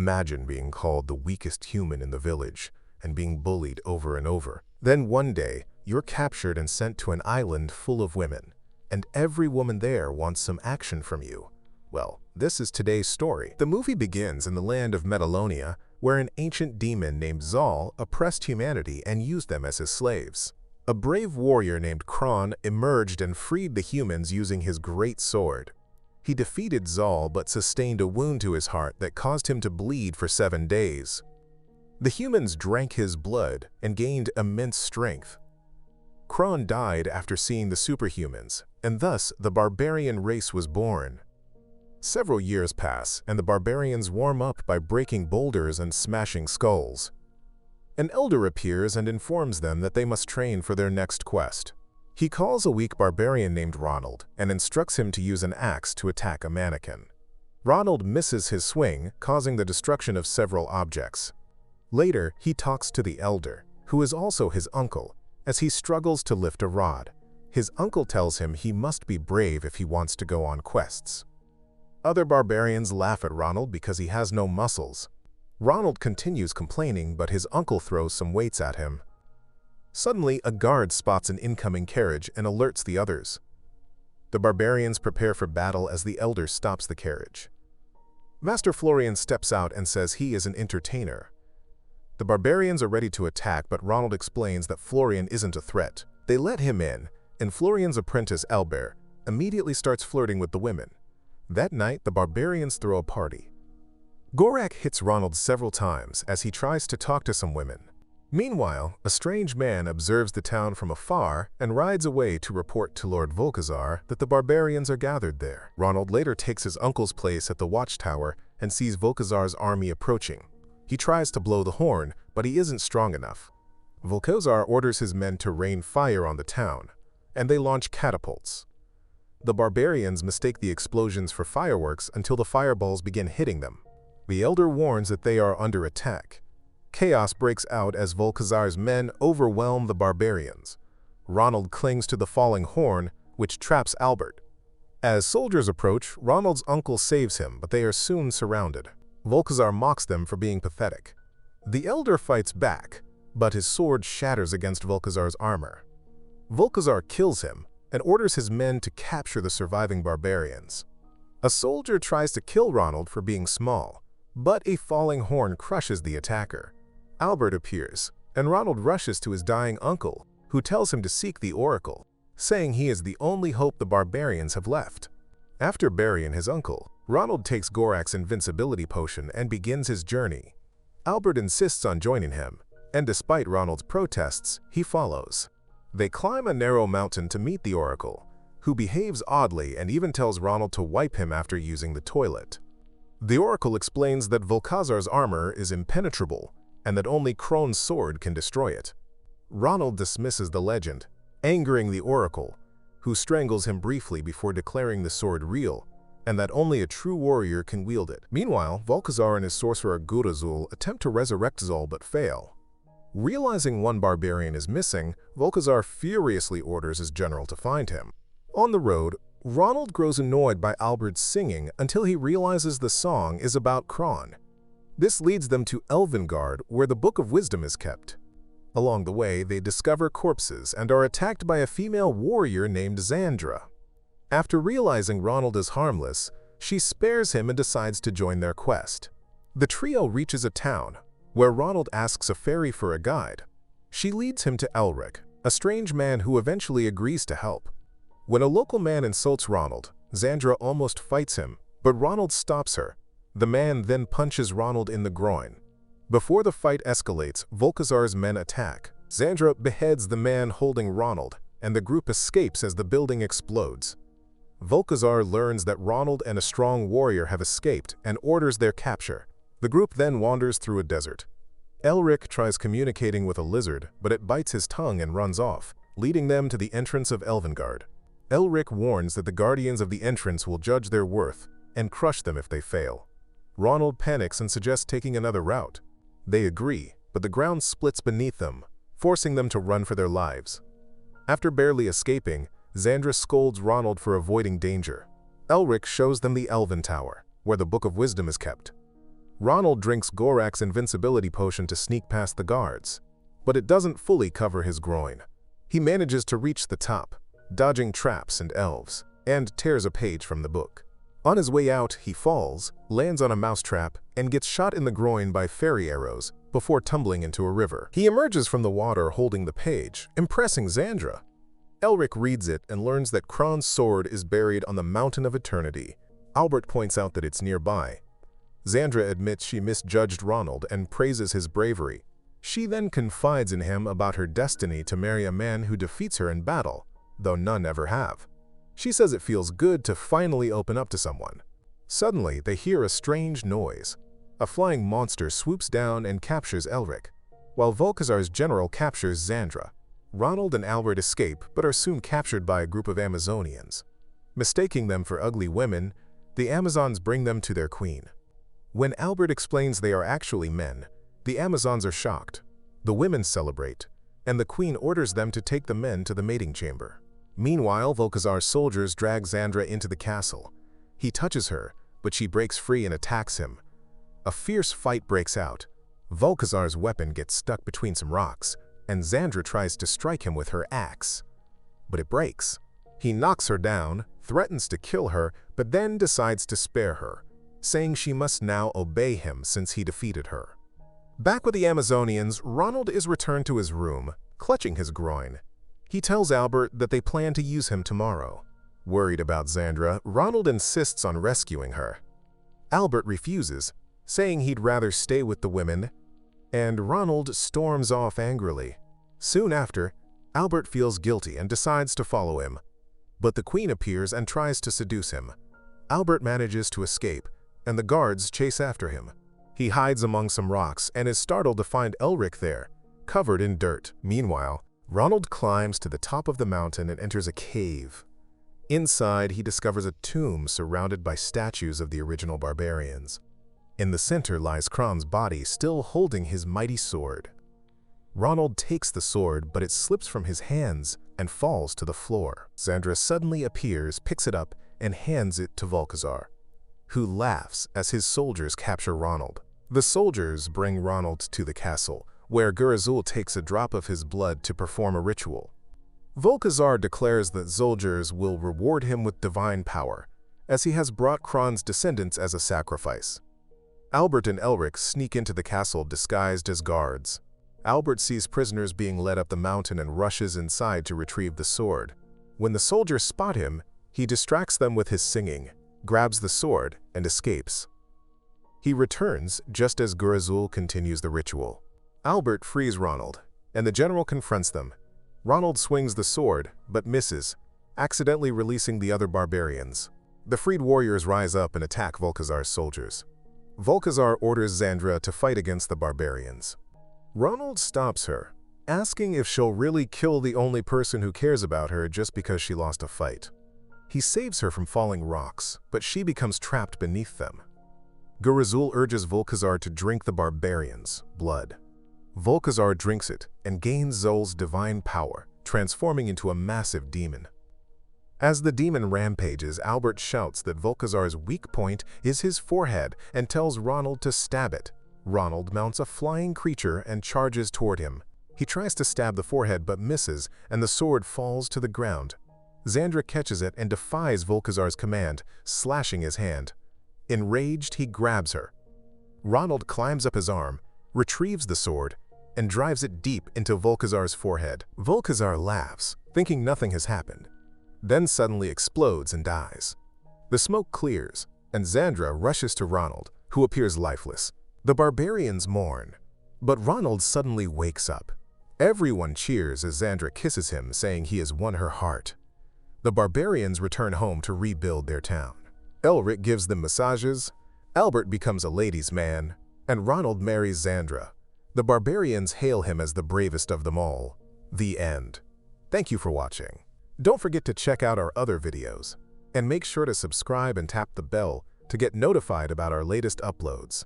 Imagine being called the weakest human in the village and being bullied over and over. Then one day, you're captured and sent to an island full of women, and every woman there wants some action from you. Well, this is today's story. The movie begins in the land of Metalonia, where an ancient demon named Zal oppressed humanity and used them as his slaves. A brave warrior named Kron emerged and freed the humans using his great sword. He defeated Zal but sustained a wound to his heart that caused him to bleed for 7 days. The humans drank his blood and gained immense strength. Kron died after seeing the superhumans, and thus the barbarian race was born. Several years pass, and the barbarians warm up by breaking boulders and smashing skulls. An elder appears and informs them that they must train for their next quest. He calls a weak barbarian named Ronal and instructs him to use an axe to attack a mannequin. Ronal misses his swing, causing the destruction of several objects. Later, he talks to the elder, who is also his uncle, as he struggles to lift a rod. His uncle tells him he must be brave if he wants to go on quests. Other barbarians laugh at Ronal because he has no muscles. Ronal continues complaining, but his uncle throws some weights at him. Suddenly, a guard spots an incoming carriage and alerts the others. The barbarians prepare for battle as the elder stops the carriage. Master Florian steps out and says he is an entertainer. The barbarians are ready to attack, but Ronal explains that Florian isn't a threat. They let him in, and Florian's apprentice Albert immediately starts flirting with the women. That night, the barbarians throw a party. Gorak hits Ronal several times as he tries to talk to some women. Meanwhile, a strange man observes the town from afar and rides away to report to Lord Volcazar that the barbarians are gathered there. Ronal later takes his uncle's place at the watchtower and sees Volcazar's army approaching. He tries to blow the horn, but he isn't strong enough. Volcazar orders his men to rain fire on the town, and they launch catapults. The barbarians mistake the explosions for fireworks until the fireballs begin hitting them. The elder warns that they are under attack. Chaos breaks out as Volcazar's men overwhelm the barbarians. Ronal clings to the falling horn, which traps Albert. As soldiers approach, Ronald's uncle saves him, but they are soon surrounded. Volcazar mocks them for being pathetic. The elder fights back, but his sword shatters against Volcazar's armor. Volcazar kills him and orders his men to capture the surviving barbarians. A soldier tries to kill Ronal for being small, but a falling horn crushes the attacker. Albert appears, and Ronal rushes to his dying uncle, who tells him to seek the oracle, saying he is the only hope the barbarians have left. After burying his uncle, Ronal takes Gorak's invincibility potion and begins his journey. Albert insists on joining him, and despite Ronald's protests, he follows. They climb a narrow mountain to meet the oracle, who behaves oddly and even tells Ronal to wipe him after using the toilet. The oracle explains that Volcazar's armor is impenetrable and that only Kron's sword can destroy it. Ronal dismisses the legend, angering the oracle, who strangles him briefly before declaring the sword real, and that only a true warrior can wield it. Meanwhile, Volcazar and his sorcerer Gurazul attempt to resurrect Zal but fail. Realizing one barbarian is missing, Volcazar furiously orders his general to find him. On the road, Ronal grows annoyed by Albert's singing until he realizes the song is about Kron. This leads them to Elvengard, where the Book of Wisdom is kept. Along the way, they discover corpses and are attacked by a female warrior named Zandra. After realizing Ronal is harmless, she spares him and decides to join their quest. The trio reaches a town, where Ronal asks a fairy for a guide. She leads him to Elric, a strange man who eventually agrees to help. When a local man insults Ronal, Zandra almost fights him, but Ronal stops her. The man then punches Ronal in the groin. Before the fight escalates, Volcazar's men attack. Zandra beheads the man holding Ronal, and the group escapes as the building explodes. Volcazar learns that Ronal and a strong warrior have escaped and orders their capture. The group then wanders through a desert. Elric tries communicating with a lizard, but it bites his tongue and runs off, leading them to the entrance of Elvengard. Elric warns that the guardians of the entrance will judge their worth and crush them if they fail. Ronal panics and suggests taking another route. They agree, but the ground splits beneath them, forcing them to run for their lives. After barely escaping, Zandra scolds Ronal for avoiding danger. Elric shows them the Elven Tower, where the Book of Wisdom is kept. Ronal drinks Gorak's invincibility potion to sneak past the guards, but it doesn't fully cover his groin. He manages to reach the top, dodging traps and elves, and tears a page from the book. On his way out, he falls, lands on a mousetrap, and gets shot in the groin by fairy arrows before tumbling into a river. He emerges from the water holding the page, impressing Zandra. Elric reads it and learns that Kron's sword is buried on the Mountain of Eternity. Albert points out that it's nearby. Zandra admits she misjudged Ronald and praises his bravery. She then confides in him about her destiny to marry a man who defeats her in battle, though none ever have. She says it feels good to finally open up to someone. Suddenly, they hear a strange noise. A flying monster swoops down and captures Elric, while Volcazar's general captures Zandra. Ronald and Albert escape but are soon captured by a group of Amazonians. Mistaking them for ugly women, the Amazons bring them to their queen. When Albert explains they are actually men, the Amazons are shocked. The women celebrate, and the queen orders them to take the men to the mating chamber. Meanwhile, Volcazar's soldiers drag Zandra into the castle. He touches her, but she breaks free and attacks him. A fierce fight breaks out. Volcazar's weapon gets stuck between some rocks, and Zandra tries to strike him with her axe. But it breaks. He knocks her down, threatens to kill her, but then decides to spare her, saying she must now obey him since he defeated her. Back with the Amazonians, Ronald is returned to his room, clutching his groin. He tells Albert that they plan to use him tomorrow. Worried about Zandra, Ronald insists on rescuing her. Albert refuses, saying he'd rather stay with the women, and Ronald storms off angrily. Soon after, Albert feels guilty and decides to follow him, but the queen appears and tries to seduce him. Albert manages to escape, and the guards chase after him. He hides among some rocks and is startled to find Elric there, covered in dirt. Meanwhile, Ronald climbs to the top of the mountain and enters a cave. Inside, he discovers a tomb surrounded by statues of the original barbarians. In the center lies Kron's body, still holding his mighty sword. Ronald takes the sword, but it slips from his hands and falls to the floor. Zandra suddenly appears, picks it up, and hands it to Volcazar, who laughs as his soldiers capture Ronald. The soldiers bring Ronald to the castle, where Gurazul takes a drop of his blood to perform a ritual. Volcazar declares that soldiers will reward him with divine power, as he has brought Kron's descendants as a sacrifice. Albert and Elric sneak into the castle disguised as guards. Albert sees prisoners being led up the mountain and rushes inside to retrieve the sword. When the soldiers spot him, he distracts them with his singing, grabs the sword, and escapes. He returns just as Gurazul continues the ritual. Albert frees Ronald, and the general confronts them. Ronald swings the sword, but misses, accidentally releasing the other barbarians. The freed warriors rise up and attack Volcazar's soldiers. Volcazar orders Zandra to fight against the barbarians. Ronald stops her, asking if she'll really kill the only person who cares about her just because she lost a fight. He saves her from falling rocks, but she becomes trapped beneath them. Gurazul urges Volcazar to drink the barbarians' blood. Volcazar drinks it and gains Zol's divine power, transforming into a massive demon. As the demon rampages, Albert shouts that Volcazar's weak point is his forehead and tells Ronald to stab it. Ronald mounts a flying creature and charges toward him. He tries to stab the forehead but misses, and the sword falls to the ground. Zandra catches it and defies Volcazar's command, slashing his hand. Enraged, he grabs her. Ronald climbs up his arm, retrieves the sword, and drives it deep into Volcazar's forehead. Volcazar laughs, thinking nothing has happened, then suddenly explodes and dies. The smoke clears, and Zandra rushes to Ronald, who appears lifeless. The barbarians mourn, but Ronald suddenly wakes up. Everyone cheers as Zandra kisses him, saying he has won her heart. The barbarians return home to rebuild their town. Elric gives them massages, Albert becomes a ladies' man, and Ronald marries Zandra. The barbarians hail him as the bravest of them all. The end. Thank you for watching. Don't forget to check out our other videos, and make sure to subscribe and tap the bell to get notified about our latest uploads.